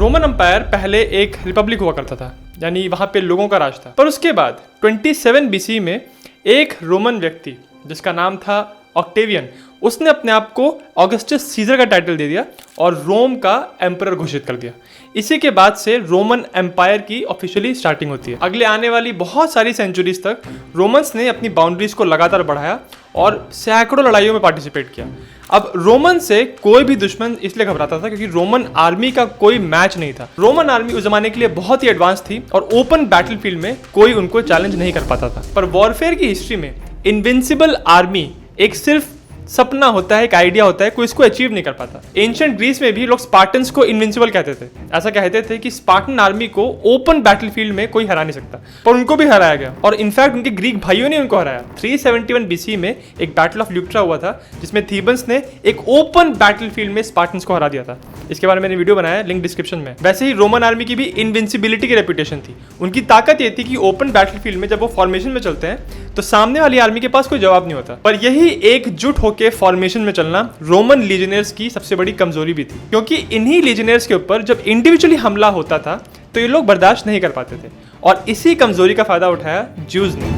Roman empire पहले एक Republic हुआ करता था, यानी वहाँ पे लोगों का राज था। पर उसके बाद 27 BC में एक रोमन व्यक्ति जिसका नाम था ऑक्टेवियन, उसने अपने आप को ऑगस्टस सीजर का टाइटल दे दिया और रोम का एम्परर घोषित कर दिया। इसी के बाद से रोमन एम्पायर की ऑफिशियली स्टार्टिंग होती है। अगले आने वाली बहुत सारी सेंचुरीज तक रोमन्स ने अपनी बाउंड्रीज को लगातार बढ़ाया और सैकड़ों लड़ाइयों में पार्टिसिपेट किया। अब रोमन से कोई भी दुश्मन इसलिए घबराता था क्योंकि रोमन आर्मी का कोई मैच नहीं था। रोमन आर्मी उस जमाने के लिए बहुत ही एडवांस थी और ओपन बैटलफील्ड में कोई उनको चैलेंज नहीं कर पाता था। पर वॉरफेयर की हिस्ट्री में इनविंसिबल आर्मी एक सिर्फ सपना होता है, एक आइडिया होता है, कोई इसको अचीव नहीं कर पाता। एंशिएंट ग्रीस में भी लोग स्पार्टन्स को इनविंसिबल कहते थे। ऐसा कहते थे कि स्पार्टन आर्मी को ओपन बैटलफील्ड में कोई हरा नहीं सकता, पर उनको भी हराया गया और इनफैक्ट उनके ग्रीक भाइयों ने उनको हराया। 371 BC में एक बैटल ऑफ ल्यूक्ट्रा हुआ था जिसमें थीबन्स ने एक ओपन बैटलफील्ड में स्पार्टन्स को हरा दिया था। इसके बारे में मैंने वीडियो बनाया, लिंक डिस्क्रिप्शन में। वैसे ही रोमन आर्मी की भी इनविंसिबिलिटी की रेपुटेशन थी। उनकी ताकत ये थी कि ओपन बैटलफील्ड में जब वो फॉर्मेशन में चलते हैं तो सामने वाली आर्मी के पास कोई जवाब नहीं होता। पर यही एकजुट होकर फॉर्मेशन में चलना रोमन लीजनियर्स की सबसे बड़ी कमजोरी भी थी, क्योंकि इन्हीं लीजनियर्स के ऊपर जब इंडिविजुअली हमला होता था तो ये लोग बर्दाश्त नहीं कर पाते थे और इसी कमजोरी का फायदा उठाया ज्यूज ने।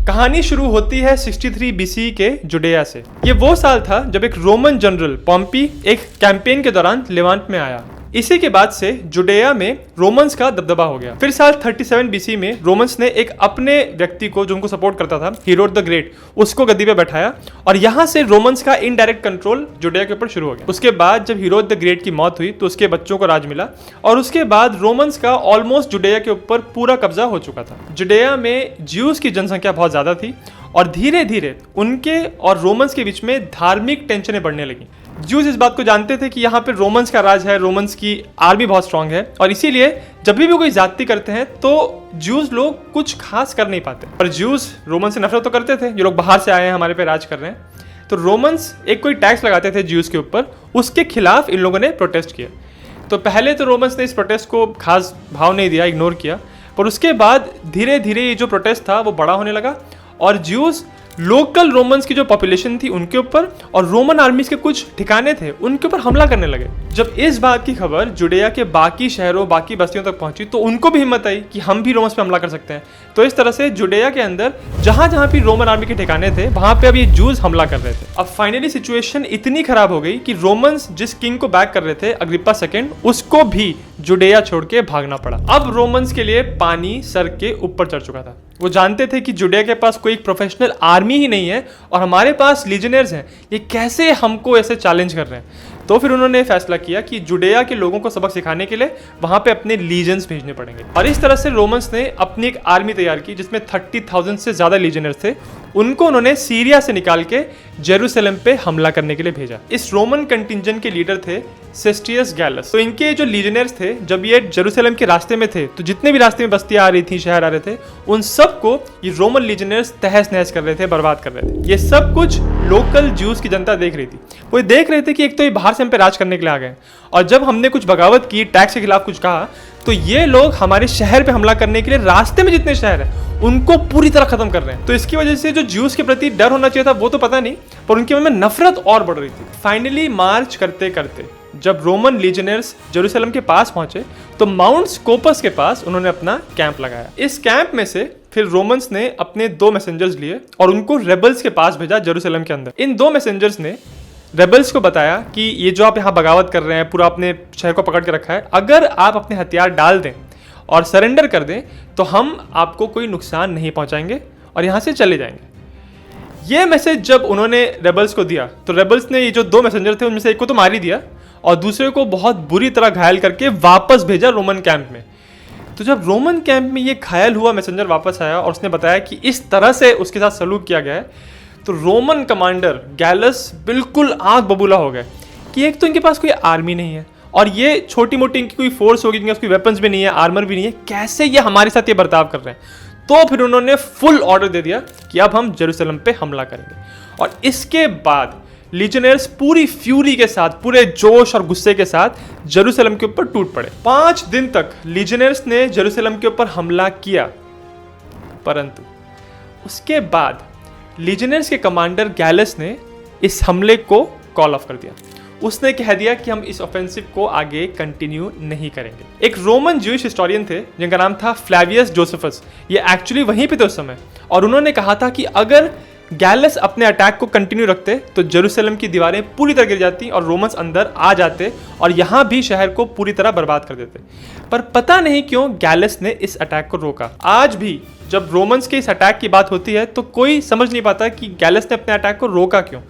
कहानी शुरू होती है 63 BC के जुडेया से। ये वो साल था जब एक रोमन जनरल पॉम्पी एक कैंपेन के दौरान लेवांट में आया। इसी के बाद से जुडेया में रोमन्स का दबदबा हो गया। फिर साल 37 BC में रोमन्स ने एक अपने व्यक्ति को जो उनको सपोर्ट करता था, हेरोड द ग्रेट, उसको गद्दी पे बैठाया और यहाँ से रोमन्स का इनडायरेक्ट कंट्रोल जुडेया के ऊपर शुरू हो गया। उसके बाद जब हेरोड द ग्रेट की मौत हुई तो उसके बच्चों को राज मिला और उसके बाद रोमन्स का ऑलमोस्ट जुडेया के ऊपर पूरा कब्जा हो चुका था। जुडेया में ज्यूज की जनसंख्या बहुत ज्यादा थी और धीरे धीरे उनके और रोमन्स के बीच में धार्मिक टेंशनें बढ़ने लगी। ज्यूज इस बात को जानते थे कि यहाँ पे रोमन्स का राज है, रोमन्स की आर्मी बहुत स्ट्रांग है और इसीलिए जब भी कोई जाति करते हैं तो ज्यूज लोग कुछ खास कर नहीं पाते। पर ज्यूज रोमन से नफरत तो करते थे, ये लोग बाहर से आए हैं, हमारे पे राज कर रहे हैं। तो रोमन्स एक कोई टैक्स लगाते थे ज्यूज के ऊपर, उसके खिलाफ इन लोगों ने प्रोटेस्ट किया। तो पहले तो रोमन्स ने इस प्रोटेस्ट को खास भाव नहीं दिया, इग्नोर किया, पर उसके बाद धीरे धीरे ये जो प्रोटेस्ट था वो बड़ा होने लगा और ज्यूज लोकल रोमन्स की जो पॉपुलेशन थी उनके ऊपर और रोमन आर्मीज के कुछ ठिकाने थे उनके ऊपर हमला करने लगे। जब इस बात की खबर जुडेया के बाकी शहरों, बाकी बस्तियों तक पहुंची तो उनको भी हिम्मत आई कि हम भी रोमन्स पे हमला कर सकते हैं। तो इस तरह से जुडेया के अंदर जहां जहां भी रोमन आर्मी के ठिकाने थे वहां पे अब ये ज्यूज हमला कर रहे थे। अब फाइनली सिचुएशन इतनी खराब हो गई कि रोमन्स जिस किंग को बैक कर रहे थे, अग्रिप्पा II, उसको भी जुडेया छोड़ के भागना पड़ा। अब रोमन्स के लिए पानी सर के ऊपर चढ़ चुका था। वो जानते थे कि जुडेया के पास कोई प्रोफेशनल आर्मी ही नहीं है और हमारे पास लीजनर्स हैं, ये कैसे हमको ऐसे चैलेंज कर रहे हैं। तो फिर उन्होंने फैसला किया कि जुडेया के लोगों को सबक सिखाने के लिए वहां पे अपने लीजन्स भेजने पड़ेंगे और इस तरह से रोमन्स ने अपनी एक आर्मी तैयार की जिसमें 30,000 से ज्यादा लीजनर्स थे। उनको उन्होंने सीरिया से निकाल के जेरूसलम पे हमला करने के लिए भेजा। इस रोमन कंटिंजेंट के लीडर थे सेस्टियस गैलस। तो इनके जो लीजनर्स थे जब ये जेरूसलम के रास्ते में थे तो जितने भी रास्ते में बस्तियां आ रही थी, शहर आ रहे थे, उन सबको ये रोमन लीजनर्स तहस नहस कर रहे थे, बर्बाद कर रहे थे। ये सब कुछ लोकल ज्यूज की जनता देख रही थी। वो देख रहे थे कि एक तो ये बाहर से हम पे राज करने के लिए आ गए और जब हमने कुछ बगावत की, टैक्स के खिलाफ कुछ कहा, तो ये लोग हमारे शहर पे हमला करने के लिए रास्ते में जितने शहर हैं उनको पूरी तरह खत्म कर रहे हैं। तो इसकी वजह से जो ज्यूज के प्रति डर होना चाहिए था वो तो पता नहीं, पर उनके मन में नफरत और बढ़ रही थी। फाइनली मार्च करते करते जब रोमन लीजनर्स जेरूसलम के पास पहुंचे तो माउंट स्कोपस के पास उन्होंने अपना कैंप लगाया। इस कैंप में से फिर रोमन्स ने अपने 2 मैसेंजर्स लिए और उनको रेबल्स के पास भेजा जेरूसलम के अंदर। इन 2 मैसेंजर्स ने रेबल्स को बताया कि ये जो आप यहाँ बगावत कर रहे हैं, पूरा अपने शहर को पकड़ के रखा है, अगर आप अपने हथियार डाल दें और सरेंडर कर दें तो हम आपको कोई नुकसान नहीं पहुंचाएंगे और यहाँ से चले जाएंगे। ये मैसेज जब उन्होंने रेबल्स को दिया तो रेबल्स ने ये जो 2 मैसेंजर थे उनमें से एक को तो मार ही दिया और दूसरे को बहुत बुरी तरह घायल करके वापस भेजा रोमन कैंप में। तो जब रोमन कैंप में ये घायल हुआ मैसेंजर वापस आया और उसने बताया कि इस तरह से उसके साथ सलूक किया गया है तो रोमन कमांडर गैलस बिल्कुल आंख बबूला हो गए कि एक तो इनके पास कोई आर्मी नहीं है और ये छोटी मोटी इनकी कोई फोर्स होगी, इनके पास कोई वेपन्स भी नहीं है, आर्मर भी नहीं है, कैसे ये हमारे साथ ये बर्ताव कर रहे हैं। तो फिर उन्होंने फुल ऑर्डर दे दिया कि अब हम जेरूसलम पे हमला करेंगे और इसके बाद लीजनर्स पूरी फ्यूरी के साथ, पूरे जोश और गुस्से के साथ जेरूसलम के ऊपर टूट पड़े। 5 दिन तक लीजनर्स ने जेरूसलम के ऊपर हमला किया, परंतु उसके बाद लीजनर्स के कमांडर गैलस ने इस हमले को कॉल ऑफ कर दिया। उसने कह दिया कि हम इस ऑफेंसिव को आगे कंटिन्यू नहीं करेंगे। एक रोमन ज्यूइश हिस्टोरियन थे जिनका नाम था फ्लैवियस जोसेफस, ये एक्चुअली वहीं पे थे उस समय, और उन्होंने कहा था कि अगर गैलस अपने अटैक को कंटिन्यू रखते तो जेरूशलेम की दीवारें पूरी तरह गिर जाती और रोमन्स अंदर आ जाते और यहाँ भी शहर को पूरी तरह बर्बाद कर देते। पर पता नहीं क्यों गैलस ने इस अटैक को रोका। आज भी जब रोमन्स के इस अटैक की बात होती है तो कोई समझ नहीं पाता कि गैलस ने अपने अटैक को रोका क्यों।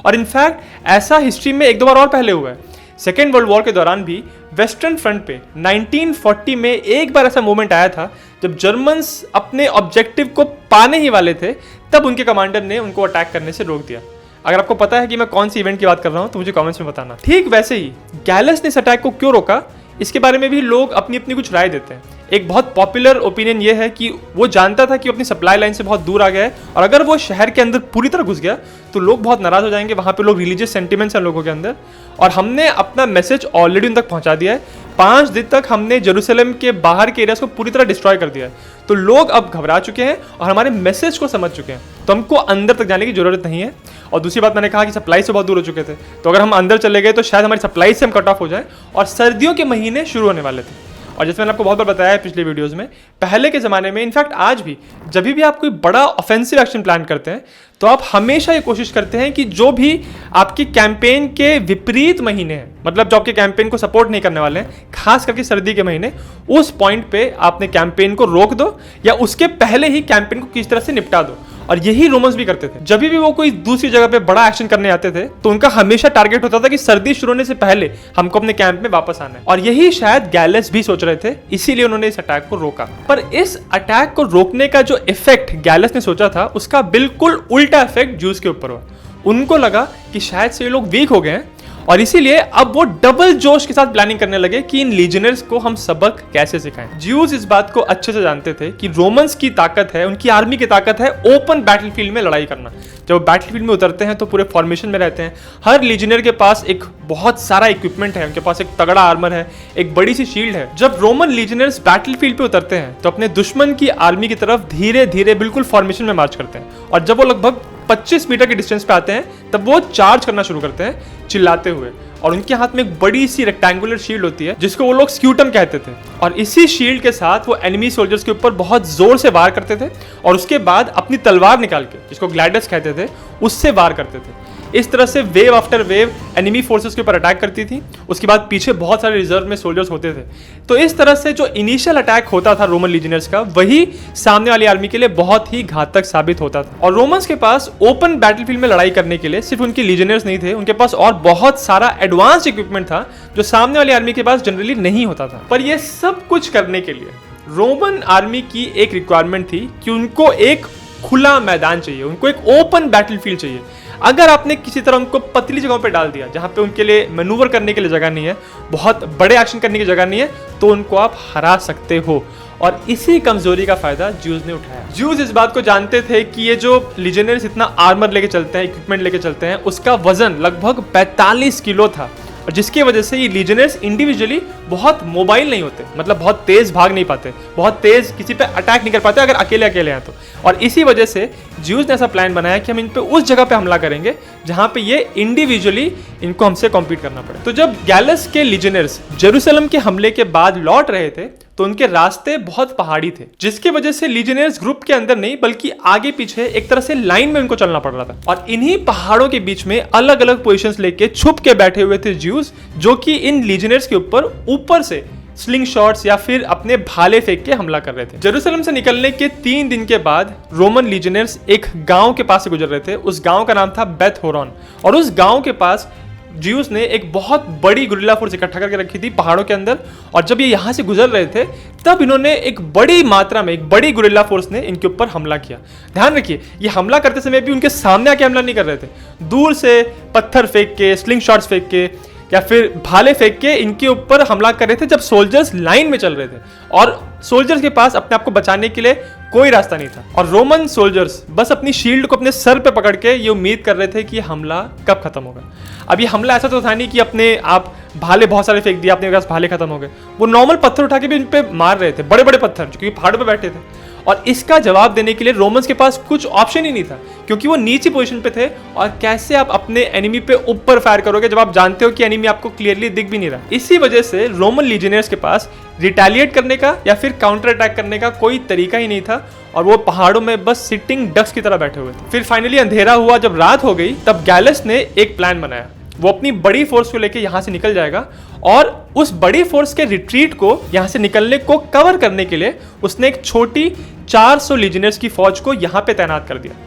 और इनफैक्ट ऐसा हिस्ट्री में एक दो बार और पहले हुआ है। सेकेंड वर्ल्ड वॉर के दौरान भी वेस्टर्न फ्रंट पे 1940 में एक बार ऐसा मोमेंट आया था जब जर्मन्स अपने ऑब्जेक्टिव को पाने ही वाले थे, तब उनके कमांडर ने उनको अटैक करने से रोक दिया। अगर आपको पता है कि मैं कौन सी इवेंट की बात कर रहा हूं तो मुझे कमेंट्स में बताना। ठीक वैसे ही गैलस ने इस अटैक को क्यों रोका, इसके बारे में भी लोग अपनी अपनी कुछ राय देते हैं। एक बहुत पॉपुलर ओपिनियन ये है कि वो जानता था कि वो अपनी सप्लाई लाइन से बहुत दूर आ गया है और अगर वो शहर के अंदर पूरी तरह घुस गया तो लोग बहुत नाराज हो जाएंगे। वहाँ पे लोग रिलीजियस सेंटिमेंट्स हैं लोगों के अंदर और हमने अपना मैसेज ऑलरेडी उन तक पहुँचा दिया है। 5 दिन तक हमने जेरूशलेम के बाहर के एरियाज को पूरी तरह डिस्ट्रॉय कर दिया है, तो लोग अब घबरा चुके हैं और हमारे मैसेज को समझ चुके हैं, तो हमको अंदर तक जाने की जरूरत नहीं है। और दूसरी बात मैंने कहा कि सप्लाई से बहुत दूर हो चुके थे, तो अगर हम अंदर चले गए तो शायद हमारी सप्लाई से हम कट ऑफ हो जाए और सर्दियों के महीने शुरू होने वाले थे। और जैसे मैंने आपको बहुत बार बताया है पिछले वीडियोस में, पहले के ज़माने में इनफैक्ट आज भी जब भी आप कोई बड़ा ऑफेंसिव एक्शन प्लान करते हैं तो आप हमेशा ये कोशिश करते हैं कि जो भी आपकी कैंपेन के विपरीत महीने हैं, मतलब जो आपके कैंपेन को सपोर्ट नहीं करने वाले हैं, खास करके सर्दी के महीने, उस पॉइंट पे आपने कैंपेन को रोक दो या उसके पहले ही कैंपेन को किसी तरह से निपटा दो। और यही रोमन्स भी करते थे। जब भी वो कोई दूसरी जगह पे बड़ा एक्शन करने आते थे तो उनका हमेशा टारगेट होता था कि सर्दी शुरू होने से पहले हमको अपने कैंप में वापस आना है। और यही शायद गैलस भी सोच रहे थे, इसीलिए उन्होंने इस अटैक को रोका। पर इस अटैक को रोकने का जो इफेक्ट गैलस ने सोचा था उसका बिल्कुल उल्टा इफेक्ट ज्यूज के ऊपर हुआ। उनको लगा कि शायद से ये लोग वीक हो गए हैं और इसीलिए अब वो डबल जोश के साथ प्लानिंग करने लगे कि इन लीजनर्स को हम सबक कैसे सिखाएं। ज्यूज इस बात को अच्छे से जानते थे कि रोमन्स की ताकत है, उनकी आर्मी की ताकत है ओपन बैटलफील्ड में लड़ाई करना। जब वो बैटलफील्ड में उतरते हैं तो पूरे फॉर्मेशन में रहते हैं। हर लीजनर के पास एक बहुत सारा इक्विपमेंट है, उनके पास एक तगड़ा आर्मर है, एक बड़ी सी शील्ड है। जब रोमन लीजनर्स बैटलफील्ड पे उतरते हैं तो अपने दुश्मन की आर्मी की तरफ धीरे धीरे बिल्कुल फॉर्मेशन में मार्च करते हैं और जब वो लगभग 25 मीटर के डिस्टेंस पे आते हैं तब वो चार्ज करना शुरू करते हैं चिल्लाते हुए। और उनके हाथ में एक बड़ी सी रेक्टेंगुलर शील्ड होती है जिसको वो लोग स्क्यूटम कहते थे और इसी शील्ड के साथ वो एनिमी सोल्जर्स के ऊपर बहुत जोर से वार करते थे और उसके बाद अपनी तलवार निकाल के, जिसको ग्लाइडर्स कहते थे, उससे वार करते थे। इस तरह से wave after wave enemy forces के ऊपर अटैक करती थी। उसके बाद पीछे बहुत सारे रिजर्व में सोल्जर्स होते थे। तो इस तरह से जो इनिशियल अटैक होता था रोमन लीजनर्स का, वही सामने वाली आर्मी के लिए बहुत ही घातक साबित होता था। और रोमन्स के पास ओपन बैटलफील्ड में लड़ाई करने के लिए सिर्फ उनके लीजनर्स नहीं थे, उनके पास और बहुत सारा एडवांस इक्विपमेंट था जो सामने वाली आर्मी के पास जनरली नहीं होता था। पर यह सब कुछ करने के लिए रोमन आर्मी की एक रिक्वायरमेंट थी कि उनको एक खुला मैदान चाहिए, उनको एक ओपन बैटलफील्ड चाहिए। अगर आपने किसी तरह उनको पतली जगहों पे डाल दिया जहां पे उनके लिए मैनूवर करने के लिए जगह नहीं है, बहुत बड़े एक्शन करने की जगह नहीं है, तो उनको आप हरा सकते हो। और इसी कमजोरी का फायदा ज्यूज ने उठाया। ज्यूज इस बात को जानते थे कि ये जो लीजेंडरीज इतना आर्मर लेके चलते हैं, इक्विपमेंट लेके चलते हैं, उसका वजन लगभग 45 किलो था और जिसकी वजह से ये लीजेंडरीज इंडिविजुअली बहुत मोबाइल नहीं होते, मतलब बहुत तेज भाग नहीं पाते, बहुत तेज किसी पे अटैक नहीं कर पाते अगर अकेले अकेले हैं तो। और इसी वजह से ज्यूज ने ऐसा प्लान बनाया कि हम इन पे उस जगह पे हमला करेंगे जहां पे ये इंडिविजुअली इनको हमसे कॉम्पीट करना पड़े। तो जब गैलस के लीजेंडरीज जेरूशलेम के हमले के बाद लौट रहे थे तो उनके रास्ते बहुत पहाड़ी थे, जिसकी वजह से लीजेंडरीज ग्रुप के अंदर नहीं बल्कि आगे पीछे एक तरह से लाइन में उनको चलना पड़ रहा था। और इन्हीं पहाड़ों के बीच में अलग अलग पोजीशंस लेके छुप के बैठे हुए थे ज्यूज, जो कि इन लीजेंडरीज के ऊपर से स्लिंग शॉट्स या फिर अपने भाले फेंक के हमला कर रहे थे। जेरूशलेम से निकलने के 3 दिन के बाद रोमन लीजेंडरीज एक गांव के पास से गुजर रहे थे। उस गांव का नाम था बेथ होरन और उस गांव के पास ज्यूज ने एक बहुत बड़ी गुरिल्ला फोर्स इकट्ठा करके रखी थी पहाड़ों के अंदर। और जब ये यहाँ से गुजर रहे थे तब इन्होंने एक बड़ी मात्रा में, एक बड़ी गुरिल्ला फोर्स ने इनके ऊपर हमला किया। ध्यान रखिए, ये हमला करते समय भी उनके सामने आके हमला नहीं कर रहे थे, दूर से पत्थर फेंक के, स्लिंग शॉट्स फेंक के या फिर भाले फेंक के इनके ऊपर हमला कर रहे थे जब सोल्जर्स लाइन में चल रहे थे और सोल्जर्स के पास अपने आप को बचाने के लिए कोई रास्ता नहीं था। और रोमन सोल्जर्स बस अपनी शील्ड को अपने सर पे पकड़ के ये उम्मीद कर रहे थे कि हमला कब खत्म होगा। अब ये हमला ऐसा तो था नहीं कि अपने आप भाले बहुत सारे फेंक दिया, अपने पास भाले खत्म हो गए। वो नॉर्मल पत्थर उठा के भी उन पे मार रहे थे, बड़े बड़े पत्थर, क्योंकि पहाड़ों पे बैठे थे। और इसका जवाब देने के लिए रोमन्स के पास कुछ ऑप्शन ही नहीं था, क्योंकि वो नीची पोजीशन पे थे। और कैसे आप अपने एनिमी पे ऊपर फायर करोगे जब आप जानते हो कि एनिमी आपको क्लियरली दिख भी नहीं रहा। इसी वजह से रोमन लीजियनर्स के पास रिटेलिएट करने का या फिर काउंटर अटैक करने का कोई तरीका ही नहीं था, और वो पहाड़ों में बस सिटिंग डक्स की तरह बैठे हुए थे। फिर फाइनली अंधेरा हुआ, जब रात हो गई तब गैलस ने एक प्लान बनाया। वो अपनी बड़ी फोर्स को लेकर यहां से निकल जाएगा और उस बड़ी फोर्स के रिट्रीट को, यहां से निकलने को कवर करने के लिए उसने एक छोटी 400 लीजियनर्स की फौज को यहां पे तैनात कर दिया।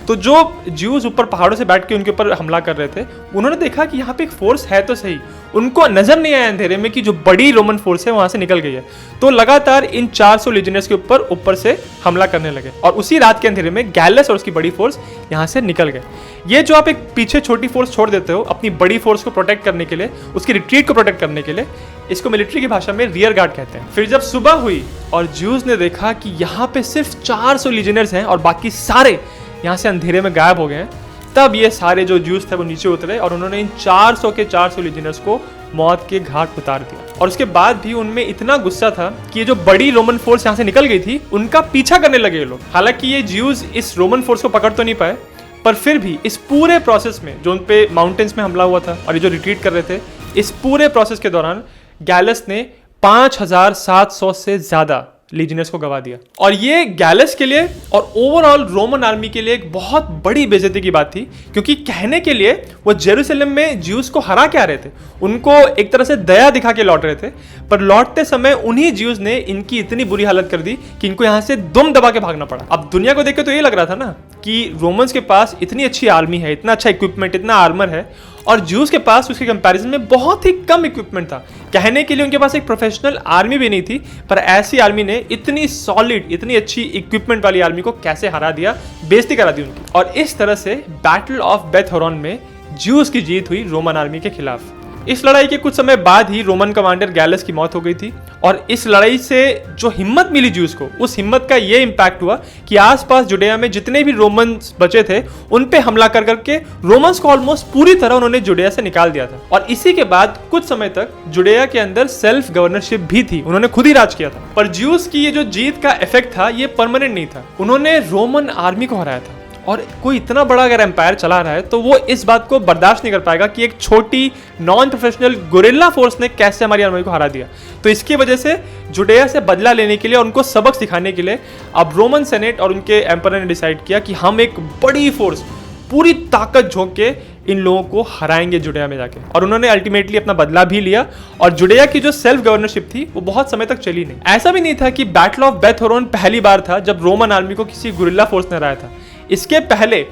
तो जो ज्यूज ऊपर पहाड़ों से बैठ के उनके ऊपर हमला कर रहे थे, उन्होंने देखा कि यहाँ पे एक फोर्स है तो सही, उनको नजर नहीं आया अंधेरे में कि जो बड़ी रोमन फोर्स है वहां से निकल गई है। तो लगातार इन 400 लीजियनर्स के ऊपर से हमला करने लगे, और उसी रात के अंधेरे में गैलस और उसकी बड़ी फोर्स यहाँ से निकल गए। ये जो आप एक पीछे छोटी फोर्स छोड़ देते हो अपनी बड़ी फोर्स को प्रोटेक्ट करने के लिए, उसकी रिट्रीट को प्रोटेक्ट करने के लिए, इसको मिलिट्री की भाषा में रियर गार्ड कहते हैं। फिर जब सुबह हुई और ज्यूज ने देखा कि यहाँ पे सिर्फ 400 लीजियनर्स हैं और बाकी सारे यहाँ से अंधेरे में गायब हो गए हैं, तब ये सारे जो ज्यूज थे वो नीचे उतरे और उन्होंने इन 400 के 400 लीजियनर्स को मौत के घाट उतार दिया। और उसके बाद भी उनमें इतना गुस्सा था कि ये जो बड़ी रोमन फोर्स यहाँ से निकल गई थी उनका पीछा करने लगे ये लोग। हालांकि ये ज्यूज इस रोमन फोर्स को पकड़ तो नहीं पाए, पर फिर भी इस पूरे प्रोसेस में जो उन पे माउंटेन्स में हमला हुआ था और ये जो रिट्रीट कर रहे थे, इस पूरे प्रोसेस के दौरान गैलस ने 5700 से ज्यादा लीजियनर्स को गवा दिया। और ये गैलस के लिए और ओवरऑल रोमन आर्मी के लिए एक बहुत बड़ी बेइज्जती की बात थी, क्योंकि कहने के लिए वो जेरूसलम में ज्यूज को हरा के आ रहे थे, उनको एक तरह से दया दिखा के लौट रहे थे, पर लौटते समय उन्हीं ज्यूज ने इनकी इतनी बुरी हालत कर दी कि इनको यहाँ से दुम दबा के भागना पड़ा। अब दुनिया को देख के तो ये लग रहा था ना कि रोमन्स के पास इतनी अच्छी आर्मी है, इतना अच्छा इक्विपमेंट, इतना आर्मर है, और ज्यूज के पास उसके कंपैरिजन में बहुत ही कम इक्विपमेंट था। कहने के लिए उनके पास एक प्रोफेशनल आर्मी भी नहीं थी, पर ऐसी आर्मी ने इतनी सॉलिड, इतनी अच्छी इक्विपमेंट वाली आर्मी को कैसे हरा दिया, बेइज्जती करा दी उनकी। और इस तरह से बैटल ऑफ बेथ होरन में ज्यूज की जीत हुई रोमन आर्मी के खिलाफ। इस लड़ाई के कुछ समय बाद ही रोमन कमांडर गैलस की मौत हो गई थी, और इस लड़ाई से जो हिम्मत मिली ज्यूज को, उस हिम्मत का ये इम्पैक्ट हुआ कि आसपास जुडेया में जितने भी रोमन्स बचे थे उन पे हमला कर करके रोमन्स को ऑलमोस्ट पूरी तरह उन्होंने जुडेया से निकाल दिया था। और इसी के बाद कुछ समय तक जुडेया के अंदर सेल्फ गवर्नरशिप भी थी, उन्होंने खुद ही राज किया था। पर ज्यूज की ये जो जीत का इफेक्ट था ये परमानेंट नहीं था, उन्होंने रोमन आर्मी को हराया था। और कोई इतना बड़ा अगर एम्पायर चला रहा है तो वो इस बात को बर्दाश्त नहीं कर पाएगा कि एक छोटी नॉन प्रोफेशनल गुरिल्ला फोर्स ने कैसे हमारी आर्मी को हरा दिया। तो इसकी वजह से जुडेया से बदला लेने के लिए, उनको सबक सिखाने के लिए अब रोमन सेनेट और उनके एम्पायर ने डिसाइड किया कि हम एक बड़ी फोर्स, पूरी ताकत झोंक के इन लोगों को हराएंगे जुडेया में जाके। और उन्होंने अल्टीमेटली अपना बदला भी लिया, और जुडेया की जो सेल्फ गवर्नरशिप थी वो बहुत समय तक चली नहीं। ऐसा भी नहीं था कि बैटल ऑफ बेथ होरन पहली बार था जब रोमन आर्मी को किसी गुरिल्ला फोर्स ने हराया था। इसके पहले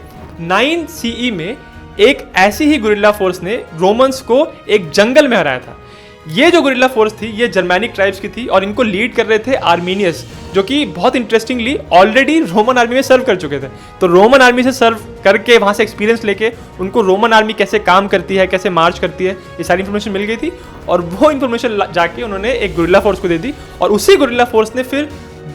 9 CE में एक ऐसी ही गुरिल्ला फोर्स ने रोमन्स को एक जंगल में हराया था। ये जो गुरिल्ला फोर्स थी ये जर्मैनिक ट्राइब्स की थी, और इनको लीड कर रहे थे आर्मीनियस, जो कि बहुत इंटरेस्टिंगली ऑलरेडी रोमन आर्मी में सर्व कर चुके थे। तो रोमन आर्मी से सर्व करके वहां से एक्सपीरियंस लेके उनको रोमन आर्मी कैसे काम करती है, कैसे मार्च करती है, ये सारी इंफॉर्मेशन मिल गई थी, और वो इंफॉर्मेशन जाके उन्होंने एक गुरिल्ला फोर्स को दे दी, और उसी गुरिल्ला फोर्स ने फिर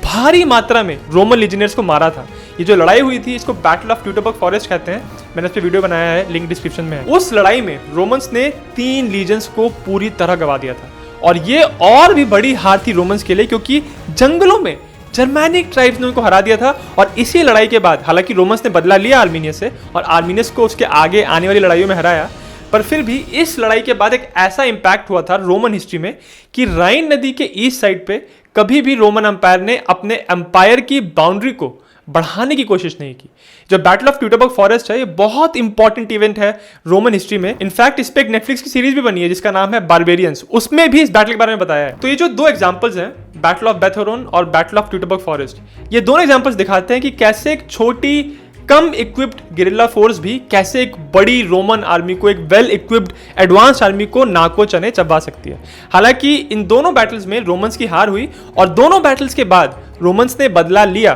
भारी मात्रा में रोमन लीजियनर्स को मारा था। ये जो लड़ाई हुई थी इसको बैटल ऑफ ट्यूटरबर्ग फॉरेस्ट कहते हैं, मैंने इस पे वीडियो बनाया है, लिंक डिस्क्रिप्शन में है। उस लड़ाई में रोमन्स ने 3 लीजन्स को पूरी तरह गवा दिया था, और ये और भी बड़ी हार थी रोमन्स के लिए, क्योंकि जंगलों में जर्मैनिक ट्राइब्स ने उनको हरा दिया था। और इसी लड़ाई के बाद हालांकि रोमन्स ने बदला लिया आर्मीनियस से, और आर्मीनियस को उसके आगे आने वाली लड़ाइयों में हराया, पर फिर भी इस लड़ाई के बाद एक ऐसा इंपैक्ट हुआ था रोमन हिस्ट्री में कि राइन नदी के ईस्ट साइड पे कभी भी रोमन एम्पायर ने अपने एम्पायर की बाउंड्री को बढ़ाने की कोशिश नहीं की। जो बैटल ऑफ ट्यूटरबर्ग फॉरेस्ट है ये बहुत इंपॉर्टेंट इवेंट है रोमन हिस्ट्री में। इनफैक्ट इस पे एक नेटफ्लिक्स की सीरीज भी बनी है जिसका नाम है बारबेरियंस, उसमें भी इस बैटल के बारे में बताया है। तो ये जो 2 एग्जांपल्स हैं, बैटल ऑफ बेथ होरन और बैटल ऑफ ट्यूटरबर्ग फॉरेस्ट, ये दोनों एग्जांपल्स दिखाते हैं कि कैसे एक छोटी कम इक्विप्ड गिरिल्ला फोर्स भी कैसे एक बड़ी रोमन आर्मी को, एक वेल इक्विप्ड एडवांस आर्मी को नाको चने चबा सकती है। हालांकि इन दोनों बैटल्स में रोमन्स की हार हुई, और दोनों बैटल्स के बाद रोमन्स ने बदला लिया,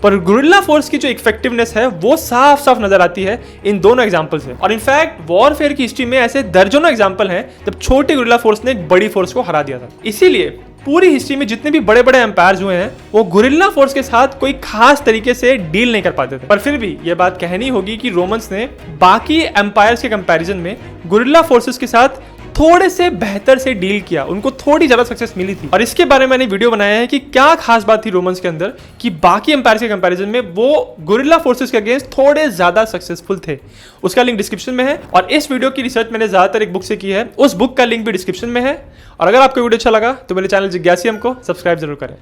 पर गुरिल्ला फोर्स की जो इफेक्टिवनेस है वो साफ साफ नजर आती है इन दोनों एग्जांपल से। और इनफैक्ट वॉरफेयर की हिस्ट्री में ऐसे दर्जनों एग्जांपल हैं जब छोटे गुरिल्ला फोर्स ने एक बड़ी फोर्स को हरा दिया था। इसीलिए पूरी हिस्ट्री में जितने भी बड़े बड़े एम्पायर्स हुए हैं वो गुरिल्ला फोर्स के साथ कोई खास तरीके से डील नहीं कर पाते थे। पर फिर भी ये बात कहनी होगी कि रोमन्स ने बाकी एम्पायर्स के कंपैरिजन में गुरिल्ला फोर्सेस के साथ थोड़े से बेहतर से डील किया, उनको थोड़ी ज्यादा सक्सेस मिली थी। और इसके बारे में मैंने वीडियो बनाया है कि क्या खास बात थी रोमन्स के अंदर कि बाकी एम्पायर के कंपैरिजन में वो गुरिल्ला फोर्सेस के अगेंस्ट थोड़े ज्यादा सक्सेसफुल थे। उसका लिंक डिस्क्रिप्शन में है। और इस वीडियो की रिसर्च मैंने ज्यादातर एक बुक से की है, उस बुक का लिंक भी डिस्क्रिप्शन में है। और अगर आपको वीडियो अच्छा लगा तो मेरे चैनल जिज्ञासियम को सब्सक्राइब जरूर करें।